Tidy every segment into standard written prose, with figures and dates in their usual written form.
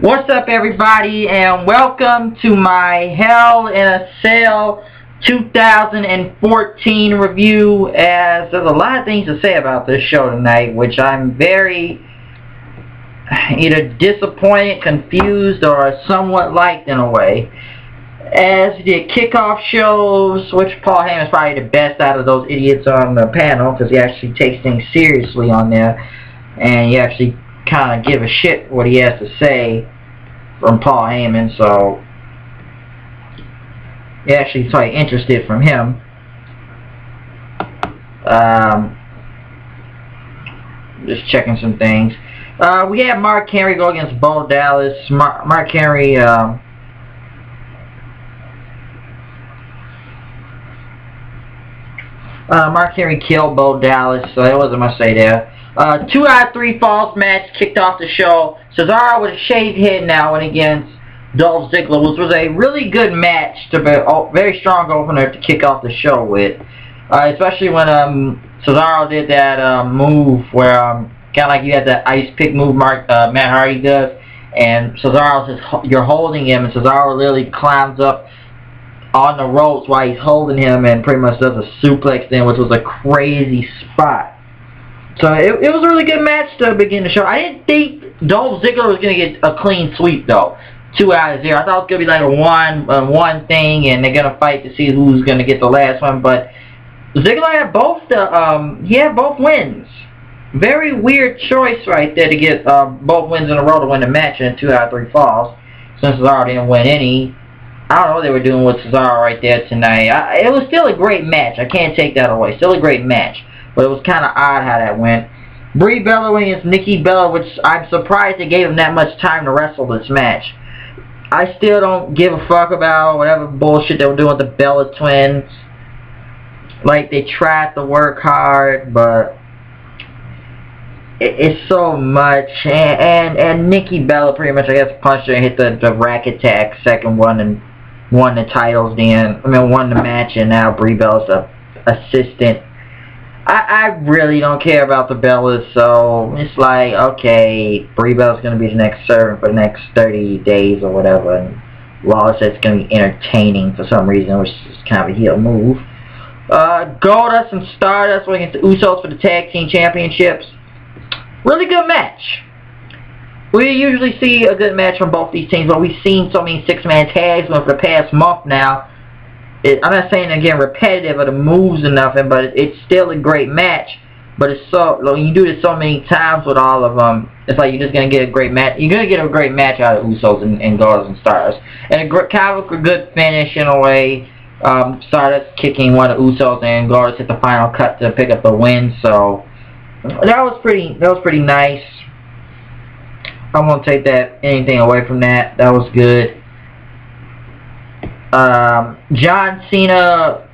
What's up, everybody, and welcome to my Hell in a Cell 2014 review. As there's a lot of things to say about this show tonight, which I'm very either disappointed, confused, or somewhat liked in a way. As the kickoff shows, which Paul Heyman is probably the best out of those idiots on the panel, because he actually takes things seriously on there, and he actually kind of give a shit what he has to say from Paul Heyman, so you actually probably interested from him. Just checking some things. We have Mark Henry go against Bo Dallas. Mark Henry Mark Henry killed Bo Dallas, so there wasn't much to say there. 2 out of 3 falls match kicked off the show. Cesaro with a shaved head now went against Dolph Ziggler, which was a really good match, to be very strong opener to kick off the show with. Especially when Cesaro did that move where kind of like you had that ice pick move Matt Hardy does, and Cesaro's just, you're holding him, and Cesaro literally climbs up on the ropes while he's holding him and pretty much does a suplex then, which was a crazy spot. So it was a really good match to begin the show. I didn't think Dolph Ziggler was going to get a clean sweep, though. 2 out of 0. I thought it was going to be like a one thing, and they're going to fight to see who's going to get the last one. But Ziggler had both he had both wins. Very weird choice right there to get both wins in a row to win the match in 2 out of 3 falls. Since Cesaro didn't win any. I don't know what they were doing with Cesaro right there tonight. It was still a great match. I can't take that away. Still a great match. But it was kind of odd how that went. Brie Bella against Nikki Bella, which I'm surprised they gave him that much time to wrestle this match. I still don't give a fuck about whatever bullshit they were doing with the Bella twins. Like, they tried to work hard, but it's so much. And Nikki Bella pretty much, I guess, punched her and hit the rack attack, second one, and won the titles then. Won the match, and now Brie Bella's the assistant. I really don't care about the Bellas, so it's like, okay, Brie Bella's going to be the next servant for the next 30 days or whatever, and Lawler said it's going to be entertaining for some reason, which is kind of a heel move. Goldust and Stardust went against the Usos for the Tag Team Championships. Really good match. We usually see a good match from both these teams, but we've seen so many 6-man tags for the past month now. I'm not saying again repetitive of the moves or nothing, but it's still a great match. But it's so when you do this so many times with all of them, it's like you're just gonna get a great match. You're gonna get a great match out of Usos and Goldust and Stardust, and kind of a good finish in a way. Stardust kicking one of Usos and Goldust hit the final cut to pick up the win. So that was pretty nice. I won't take anything away from that. That was good. John Cena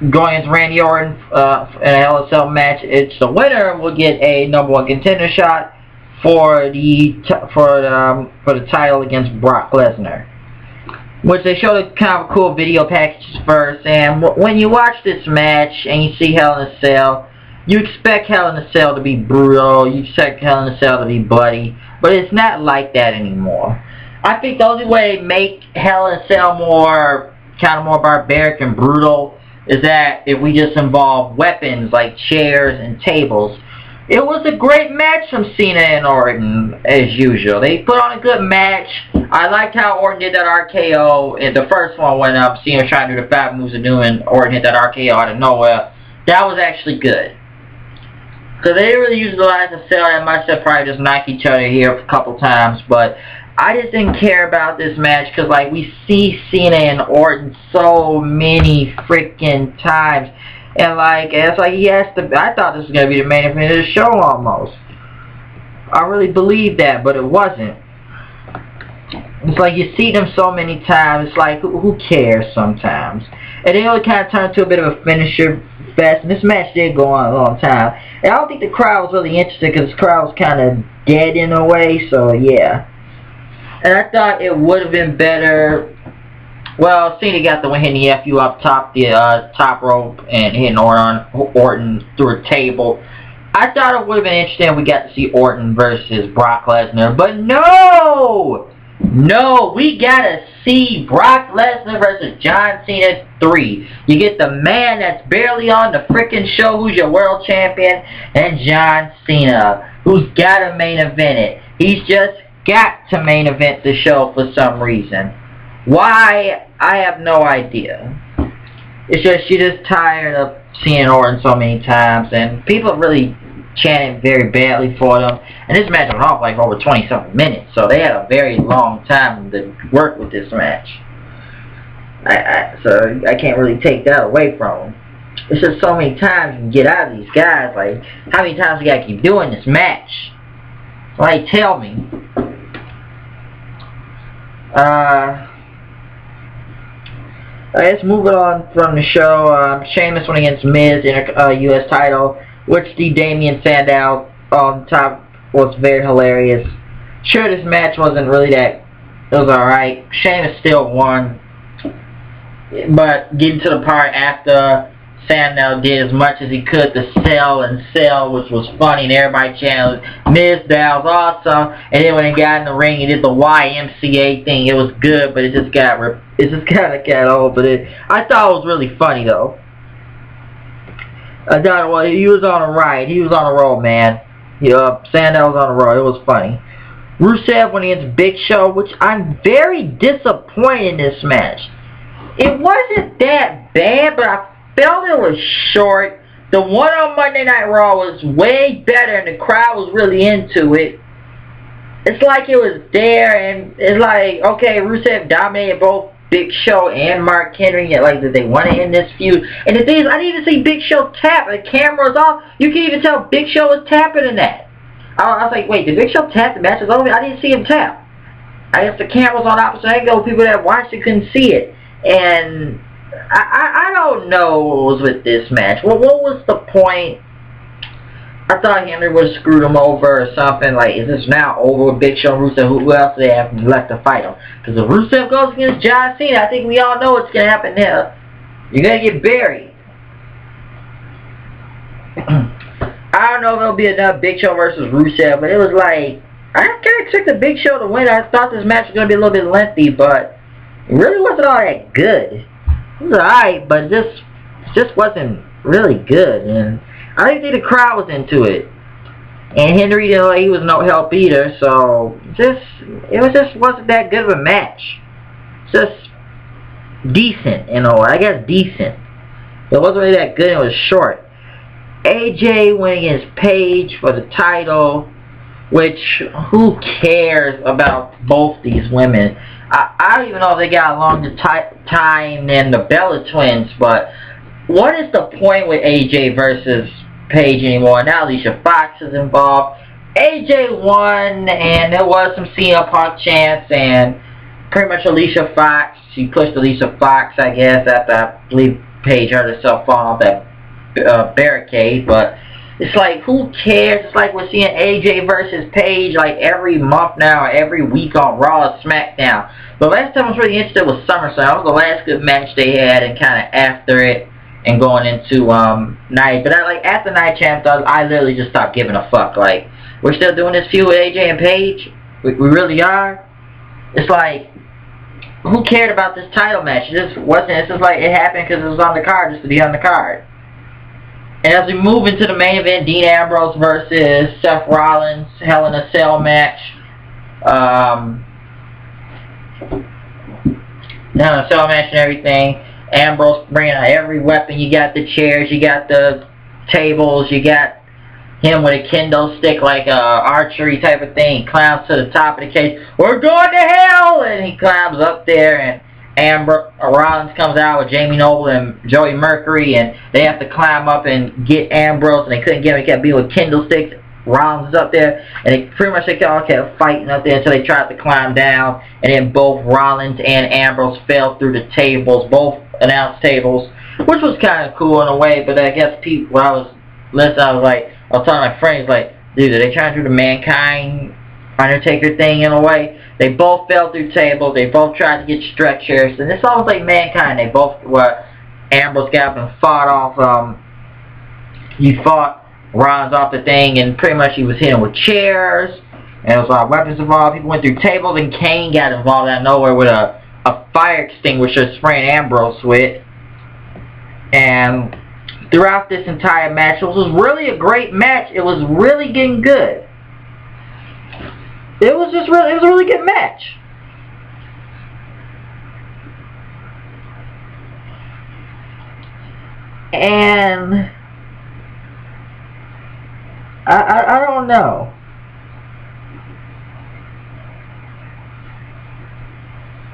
going against Randy Orton in a LSL match. It's the winner will get a #1 contender shot for the title against Brock Lesnar. Which they showed kind of a cool video package first. And when you watch this match and you see Hell in a Cell, you expect Hell in a Cell to be brutal. You expect Hell in a Cell to be bloody. But it's not like that anymore. I think the only way to make Hell in a Cell kind of more barbaric and brutal is that if we just involve weapons like chairs and tables. It was a great match from Cena and Orton, as usual. They put on a good match. I liked how Orton did that RKO in the first one when Cena was trying to do the 5 moves of doom and Orton hit that RKO out of nowhere. That was actually good. Because they didn't really utilize the cell that much. They probably just knock each other here a couple times. But I just didn't care about this match because, like, we see Cena and Orton so many freaking times. And, like, it's like he has to... I thought this was going to be the main event of the show almost. I really believed that, but it wasn't. It's like you see them so many times. It's like, who cares sometimes? And then it kind of turned to a bit of a finisher fest. And this match did go on a long time. And I don't think the crowd was really interested because the crowd was kind of dead in a way. So, yeah. And I thought it would have been better. Well, Cena got the one hitting the FU up top rope and hitting Orton through a table. I thought it would have been interesting if we got to see Orton versus Brock Lesnar, but no! No, we gotta see Brock Lesnar versus John Cena 3. You get the man that's barely on the frickin' show who's your world champion, and John Cena, who's gotta main event it. He's just got to main event the show for some reason. Why? I have no idea. It's just, you're just tired of seeing Orton so many times, and people really chanted very badly for them. And this match went off like over 20-something minutes, so they had a very long time to work with this match. So I can't really take that away from them. It's just so many times you can get out of these guys. Like, how many times we gotta keep doing this match? Like, tell me. Let's move it on from the show. Sheamus went against Miz in a U.S. title, which the Damien Sandow on top was very hilarious. Sure, this match wasn't really that. It was alright. Sheamus still won. But getting to the part after Sandow did as much as he could to sell, which was funny, and everybody chanted, Miz, that was awesome. And then when he got in the ring, he did the YMCA thing. It was good, but it just kind of got old. But I thought it was really funny though. I thought, well, he was on a ride. He was on a roll, man. Sandow was on a roll. It was funny. Rusev went against Big Show, which I'm very disappointed in this match. It wasn't that bad, but I felt it was short. The one on Monday Night Raw was way better, and the crowd was really into it. It's like it was there, and it's like, okay, Rusev dominated both Big Show and Mark Henry. Like, did they want to end this feud? And the thing is, I didn't even see Big Show tap. The camera was off. You can even tell Big Show was tapping in that. I was like, wait, did Big Show tap? The match was over? I didn't see him tap. I guess the camera was on opposite angle. People that watched it couldn't see it. And I don't know what was with this match. Well, what was the point? I thought Henry would have screwed him over or something. Like, is this now over with Big Show and Rusev? Who else do they have left to fight him? Because if Rusev goes against John Cena, I think we all know what's going to happen there. You're going to get buried. I don't know if it'll be enough Big Show versus Rusev, but it was like, I kind of expected Big Show to win. I thought this match was going to be a little bit lengthy, but it really wasn't all that good. It was alright, but it just wasn't really good. And I didn't think the crowd was into it. And Henry, he was no help either, so it just wasn't that good of a match. Just decent, I guess decent. It wasn't really that good, it was short. AJ went against Paige for the title, which, who cares about both these women? I don't even know if they got a longer time than the Bella Twins, but what is the point with AJ versus Paige anymore? Now Alicia Fox is involved. AJ won, and there was some CM Punk chants, and pretty much Alicia Fox, she pushed Alicia Fox, I guess, after I believe Paige hurt herself falling off that barricade. But it's like, who cares? It's like we're seeing AJ versus Paige like every month now, or every week on Raw or SmackDown. The last time I was really interested was SummerSlam. That was the last good match they had, and kind of after it and going into night. But after Night Champs, I literally just stopped giving a fuck. Like, we're still doing this feud with AJ and Paige? We really are? It's like, who cared about this title match? It just wasn't. It's just like it happened because it was on the card just to be on the card. And as we move into the main event, Dean Ambrose versus Seth Rollins, Hell in a Cell match. Hell in a Cell match and everything. Ambrose bringing out every weapon. You got the chairs, you got the tables, you got him with a kendo stick like a archery type of thing. He climbs to the top of the cage. We're going to hell! And he climbs up there, and Rollins comes out with Jamie Noble and Joey Mercury, and they have to climb up and get Ambrose, and they couldn't get him. He kept being with kendo sticks. Rollins is up there, and they all kept fighting up there until they tried to climb down, and then both Rollins and Ambrose fell through the tables, both announce tables, which was kind of cool in a way. But I guess when I was listening, I was telling my friends, like, dude, are they trying to do the Mankind Undertaker thing in a way? They both fell through tables. They both tried to get stretchers, and it's almost like Mankind. They both Ambrose got up and fought off. He fought Rollins off the thing, and pretty much he was hitting with chairs. And it was a lot of weapons involved. People went through tables, and Kane got involved out of nowhere with a fire extinguisher spraying Ambrose with. And throughout this entire match, it was really a great match. It was really getting good. It was a really good match. And I don't know.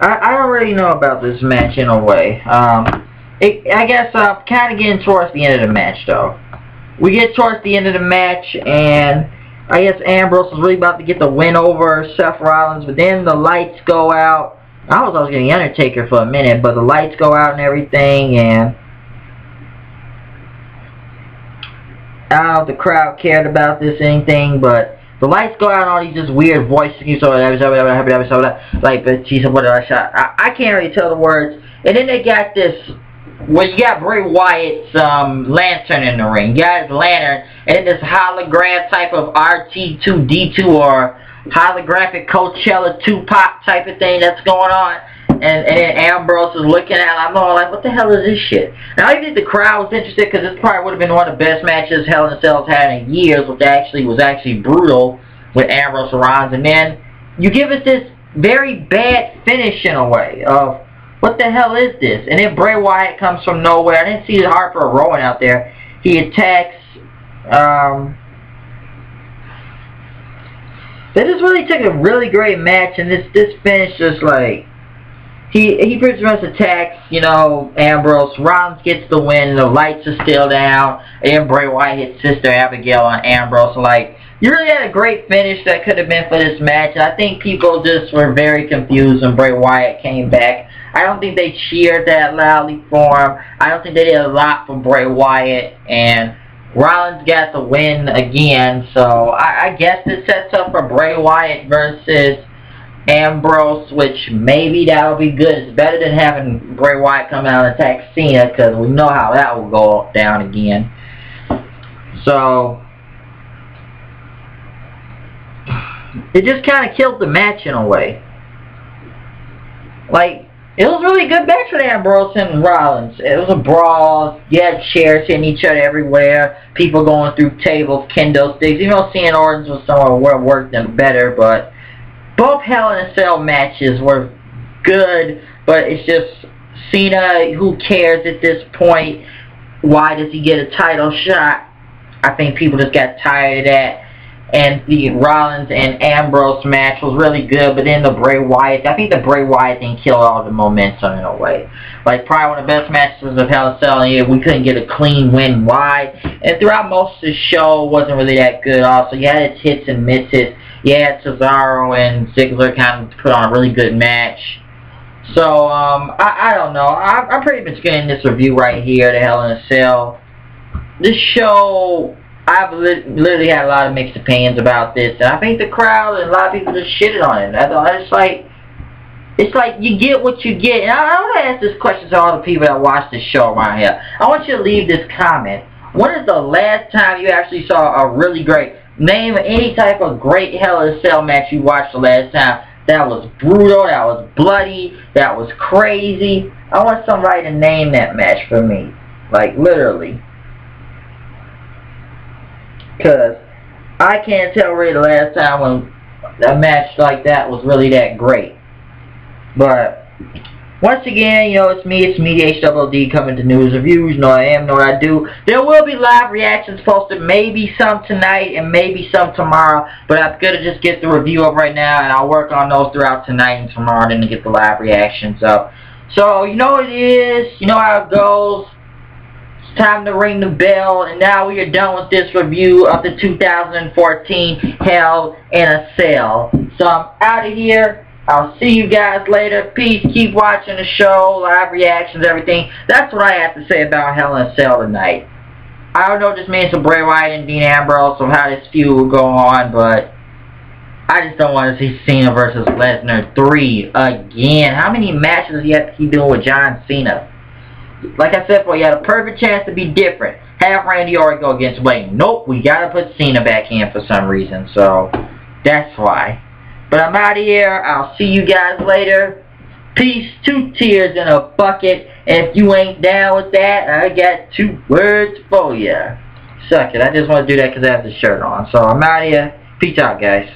I don't really know about this match in a way. I guess kind of getting towards the end of the match, though. We get towards the end of the match, and I guess Ambrose was really about to get the win over Seth Rollins, but then the lights go out. I was getting Undertaker for a minute, but the lights go out and everything, and I don't know if the crowd cared about this or anything, but the lights go out and all these just weird voices. Like, but she said, what did I shot? I can't really tell the words. And then they got this, well, you got Bray Wyatt's lantern in the ring. You got his lantern, and then this hologram type of RT2D2 or holographic Coachella Tupac type of thing that's going on. And then Ambrose is looking at it. I'm all like, what the hell is this shit? Now, I think the crowd was interested because this probably would have been one of the best matches Hell in a Cell's had in years, which was actually brutal with Ambrose and Rollins. And then you give us this very bad finish in a way of, what the hell is this? And then Bray Wyatt comes from nowhere. I didn't see Harper or Rowan out there. He attacks. They just really took a really great match, and this finish just like. He pretty much attacks, you know, Ambrose. Rollins gets the win. The lights are still down. And then Bray Wyatt hits Sister Abigail on Ambrose. Like, you really had a great finish that could have been for this match. And I think people just were very confused when Bray Wyatt came back. I don't think they cheered that loudly for him. I don't think they did a lot for Bray Wyatt. And Rollins got the win again. So I guess this sets up for Bray Wyatt versus Ambrose, which maybe that'll be good. It's better than having Bray Wyatt come out and attack Cena, because we know how that will go down again. So it just kind of killed the match in a way. Like, it was a really good match with Ambrose and Rollins. It was a brawl. You had chairs hitting each other everywhere. People going through tables, kendo sticks. You know, seeing Orton's was somewhere where it worked them better, but both Hell in a Cell matches were good, but it's just Cena, who cares at this point? Why does he get a title shot? I think people just got tired of that. And the Rollins and Ambrose match was really good, but then the Bray Wyatt, I think the Bray Wyatt thing killed all the momentum in a way. Like, probably one of the best matches of Hell in a Cell, and we couldn't get a clean win. Why? And throughout most of the show, wasn't really that good also. You had its hits and misses. Yeah, Cesaro and Ziggler kind of put on a really good match. So, I don't know. I'm pretty much getting this review right here to Hell in a Cell. This show, I've literally had a lot of mixed opinions about this. And I think the crowd and a lot of people just shitted on it. It's like you get what you get. And I want to ask this question to all the people that watch this show around here. I want you to leave this comment. When is the last time you actually saw a really great... Name any type of great Hell in a Cell match you watched the last time that was brutal, that was bloody, that was crazy. I want somebody to name that match for me. Like, literally. Because I can't tell really the last time when a match like that was really that great. But once again, you know, it's me, HWD, coming to news reviews. Know I am, know what I do. There will be live reactions posted, maybe some tonight and maybe some tomorrow. But I'm going to just get the review up right now, and I'll work on those throughout tonight and tomorrow then to get the live reactions up. So, you know what it is. You know how it goes. It's time to ring the bell, and now we are done with this review of the 2014 Hell in a Cell. So I'm out of here. I'll see you guys later. Peace. Keep watching the show, live reactions, everything. That's what I have to say about Hell in a Cell tonight. I don't know what this means for Bray Wyatt and Dean Ambrose of how this feud will go on, but I just don't want to see Cena versus Lesnar 3 again. How many matches does he have to keep doing with John Cena? Like I said before, you had a perfect chance to be different. have Randy Orton go against Wayne. Nope, we gotta put Cena back in for some reason, so that's why. But I'm out of here. I'll see you guys later. Peace, 2 tears in a bucket. And if you ain't down with that, I got 2 words for ya. Suck it. I just want to do that because I have the shirt on. So I'm out of here. Peace out, guys.